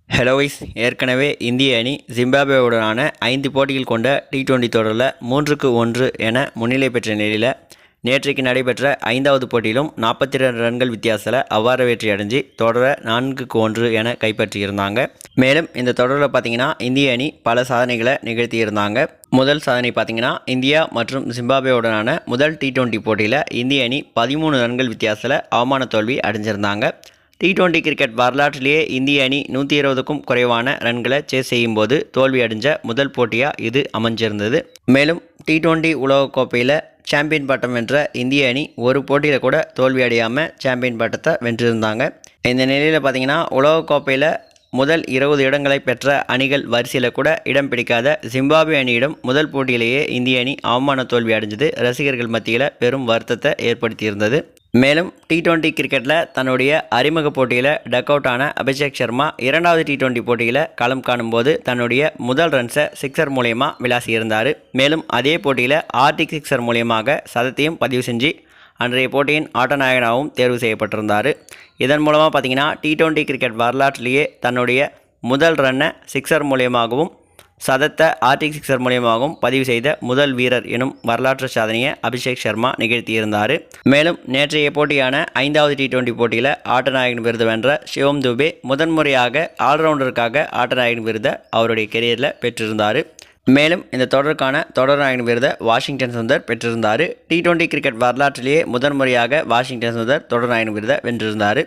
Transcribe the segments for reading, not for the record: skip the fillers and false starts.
Hello wise ஏற்கனவே இந்திய அணி ஜிம்பாப்வேவுடனான 5 போட்டிகள் கொண்ட T20 தொடரில் 3-1 என முன்னிலை பெற்ற நிலையில் நேற்றைக்கு நடைபெற்ற 5வது போட்டியிலும் 42 ரன்கள் வித்தியாசத்தில் அவ்வாறு வெற்றி அடைஞ்சு தொடரை 4-1 என கைப்பற்றியிருந்தாங்க. மேலும் இந்த தொடரில் பார்த்திங்கன்னா இந்திய அணி பல சாதனைகளை நிகழ்த்தியிருந்தாங்க. முதல் சாதனை பார்த்திங்கன்னா இந்தியா மற்றும் ஜிம்பாப்வேவுடனான முதல் T20 போட்டியில் இந்திய அணி 13 ரன்கள் வித்தியாசத்தில் அவமான தோல்வி அடைஞ்சிருந்தாங்க. T20 கிரிக்கெட் வரலாற்றிலேயே இந்திய அணி 120க்கும் குறைவான ரன்களை சேஸ் செய்யும்போது தோல்வி அடைஞ்ச முதல் போட்டியாக இது அமைஞ்சிருந்தது. மேலும் T20 உலகக்கோப்பையில் சாம்பியன் பட்டம் வென்ற இந்திய அணி ஒரு போட்டியில் கூட தோல்வி அடையாமல் சாம்பியன் பட்டத்தை வென்றிருந்தாங்க. இந்த நிலையில் பார்த்திங்கன்னா உலகக்கோப்பையில் முதல் 20 இடங்களை பெற்ற அணிகள் வரிசையில் கூட இடம் பிடிக்காத ஜிம்பாப்வே அணியிடம் முதல் போட்டியிலேயே இந்திய அணி அவமான தோல்வி அடைஞ்சது ரசிகர்கள் மத்தியில் பெரும் வருத்தத்தை ஏற்படுத்தியிருந்தது. மேலும் T20 கிரிக்கெட்டில் தன்னுடைய அறிமுக போட்டியில் டக் அவுட் ஆன அபிஷேக் சர்மா 2வது T20 போட்டியில் களம் காணும்போது தன்னுடைய முதல் ரன்ஸை சிக்ஸர் மூலயமா விளாசியிருந்தார். மேலும் அதே போட்டியில் ஆர்டிக் சிக்ஸர் மூலியமாக சதத்தையும் பதிவு செஞ்சு அன்றைய போட்டியின் ஆட்டநாயகனாகவும் தேர்வு செய்யப்பட்டிருந்தார். இதன் மூலமாக பார்த்திங்கன்னா T20 கிரிக்கெட் வரலாற்றிலேயே தன்னுடைய முதல் ரன்னை சிக்ஸர் மூலியமாகவும் சதத்தை ஆர்டிக் சிக்ஸர் மூலியமாகவும் பதிவு செய்த முதல் வீரர் எனும் வரலாற்று சாதனையை அபிஷேக் சர்மா நிகழ்த்தியிருந்தார். மேலும் நேற்றைய போட்டியான 5வது T20 போட்டியில் ஆட்டநாயகன் விருது வென்ற சிவம் துபே முதன்முறையாக ஆல்ரவுண்டருக்காக ஆட்டநாயகன் விருதை அவருடைய கெரியரில் பெற்றிருந்தார். மேலும் இந்த தொடருக்கான தொடர்நாயகன் விருதை வாஷிங்டன் சுந்தர் பெற்றிருந்தார். T20 கிரிக்கெட் வரலாற்றிலேயே முதன்முறையாக வாஷிங்டன் சுந்தர் தொடர்நாயகன் விருதை வென்றிருந்தார்.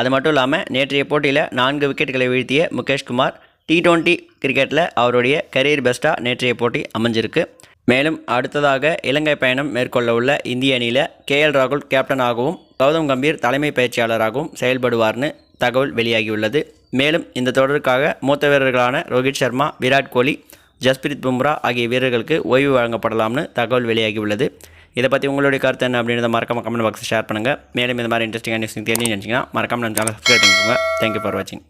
அது மட்டும் இல்லாமல் நேற்றைய போட்டியில் 4 விக்கெட்டுகளை வீழ்த்திய முகேஷ் குமார் T20 கிரிக்கெட்டில் அவருடைய கரியர் பெஸ்ட்டாக நேற்றைய போட்டி அமைஞ்சிருக்கு. மேலும் அடுத்ததாக இலங்கை பயணம் மேற்கொள்ள உள்ள இந்திய அணியில் KL ராகுல் கேப்டனாகவும் கௌதம் கம்பீர் தலைமை பயிற்சியாளராகவும் செயல்படுவார்னு தகவல் வெளியாகியுள்ளது. மேலும் இந்த தொடருக்காக மூத்த வீரர்களான ரோஹித் சர்மா, விராட் கோலி, ஜஸ்பிரித் பும்ரா ஆகிய வீரர்களுக்கு ஓய்வு வழங்கப்படலாம்னு தகவல் வெளியாகியுள்ளது. இதை பற்றி உங்களுடைய கருத்து என்ன அப்படின்றத மறக்காமல் கமெண்ட் பாக்ஸில் ஷேர் பண்ணுங்கள். மேலும் இந்த மாதிரி இன்ட்ரெஸ்டிங்காக நியூஸ் தெரிஞ்சு நினச்சிங்கன்னா மறக்காமல் நம்ம சேனல் சப்ஸ்கிரைப் பண்ணிக்கோங்க. தேங்க்யூ ஃபார் வாட்சிங்.